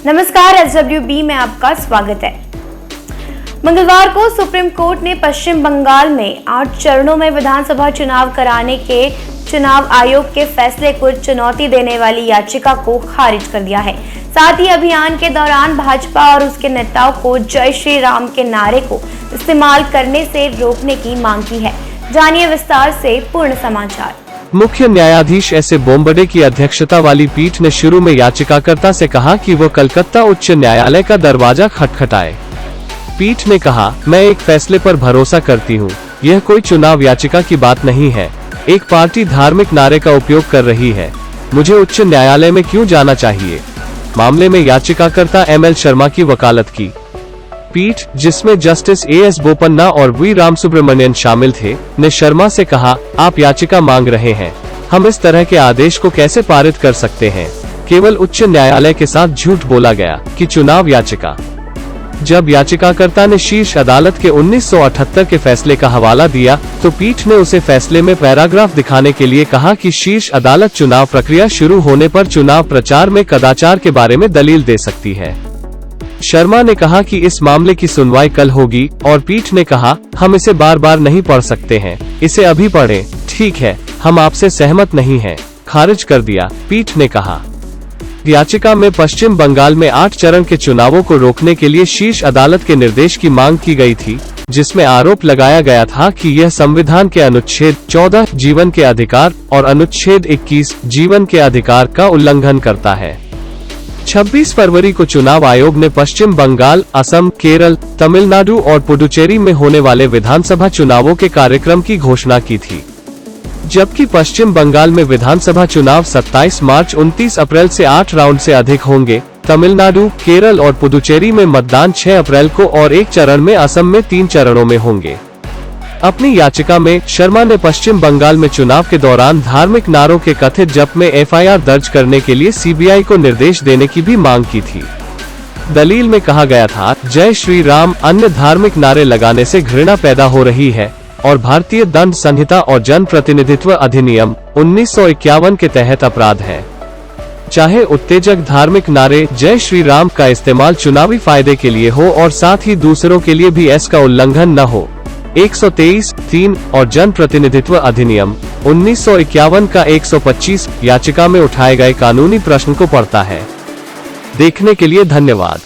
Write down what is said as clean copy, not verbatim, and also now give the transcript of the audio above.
नमस्कार, SWB में आपका स्वागत है। मंगलवार को सुप्रीम कोर्ट ने पश्चिम बंगाल में 8 चरणों में विधानसभा चुनाव कराने के चुनाव आयोग के फैसले को चुनौती देने वाली याचिका को खारिज कर दिया है। साथ ही अभियान के दौरान भाजपा और उसके नेताओं को जय श्री राम के नारे को इस्तेमाल करने से रोकने की मांग की है। जानिए विस्तार से पूर्ण समाचार। मुख्य न्यायाधीश एस.ए. बोबडे की अध्यक्षता वाली पीठ ने शुरू में याचिकाकर्ता से कहा कि वो कलकत्ता उच्च न्यायालय का दरवाजा खटखटाए। पीठ ने कहा, मैं एक फैसले पर भरोसा करती हूँ। यह कोई चुनाव याचिका की बात नहीं है। एक पार्टी धार्मिक नारे का उपयोग कर रही है। मुझे उच्च न्यायालय में क्यों जाना चाहिए? मामले में याचिकाकर्ता ML शर्मा की वकालत की पीठ, जिसमें जस्टिस A.S. बोपन्ना और V. रामसुब्रमण्यन शामिल थे, ने शर्मा से कहा, आप याचिका मांग रहे हैं, हम इस तरह के आदेश को कैसे पारित कर सकते हैं? केवल उच्च न्यायालय के साथ झूठ बोला गया कि चुनाव याचिका। जब याचिकाकर्ता ने शीर्ष अदालत के 1978 के फैसले का हवाला दिया, तो पीठ ने उसे फैसले में पैराग्राफ दिखाने के लिए कहा कि शीर्ष अदालत चुनाव प्रक्रिया शुरू होने पर चुनाव प्रचार में कदाचार के बारे में दलील दे सकती है। शर्मा ने कहा कि इस मामले की सुनवाई कल होगी और पीठ ने कहा, हम इसे बार बार नहीं पढ़ सकते हैं, इसे अभी पढ़ें। ठीक है, हम आपसे सहमत नहीं हैं, खारिज कर दिया, पीठ ने कहा। याचिका में पश्चिम बंगाल में 8 चरण के चुनावों को रोकने के लिए शीर्ष अदालत के निर्देश की मांग की गई थी, जिसमें आरोप लगाया गया था कि यह संविधान के अनुच्छेद 14 जीवन के अधिकार और अनुच्छेद 21 जीवन के अधिकार का उल्लंघन करता है। 26 फरवरी को चुनाव आयोग ने पश्चिम बंगाल, असम, केरल, तमिलनाडु और पुडुचेरी में होने वाले विधानसभा चुनावों के कार्यक्रम की घोषणा की थी, जबकि पश्चिम बंगाल में विधानसभा चुनाव 27 मार्च 29 अप्रैल से 8 राउंड से अधिक होंगे। तमिलनाडु, केरल और पुडुचेरी में मतदान 6 अप्रैल को और एक चरण में असम में 3 चरणों में होंगे। अपनी याचिका में शर्मा ने पश्चिम बंगाल में चुनाव के दौरान धार्मिक नारों के कथित जप में FIR दर्ज करने के लिए CBI को निर्देश देने की भी मांग की थी। दलील में कहा गया था, जय श्री राम अन्य धार्मिक नारे लगाने से घृणा पैदा हो रही है और भारतीय दंड संहिता और जन प्रतिनिधित्व अधिनियम 1951 के तहत अपराध है। चाहे उत्तेजक धार्मिक नारे जय श्री राम का इस्तेमाल चुनावी फायदे के लिए हो और साथ ही दूसरों के लिए भी इसका उल्लंघन न हो। 123(3) और जन प्रतिनिधित्व अधिनियम 1951 का 125 याचिका में उठाए गए कानूनी प्रश्न को पढ़ता है। देखने के लिए धन्यवाद।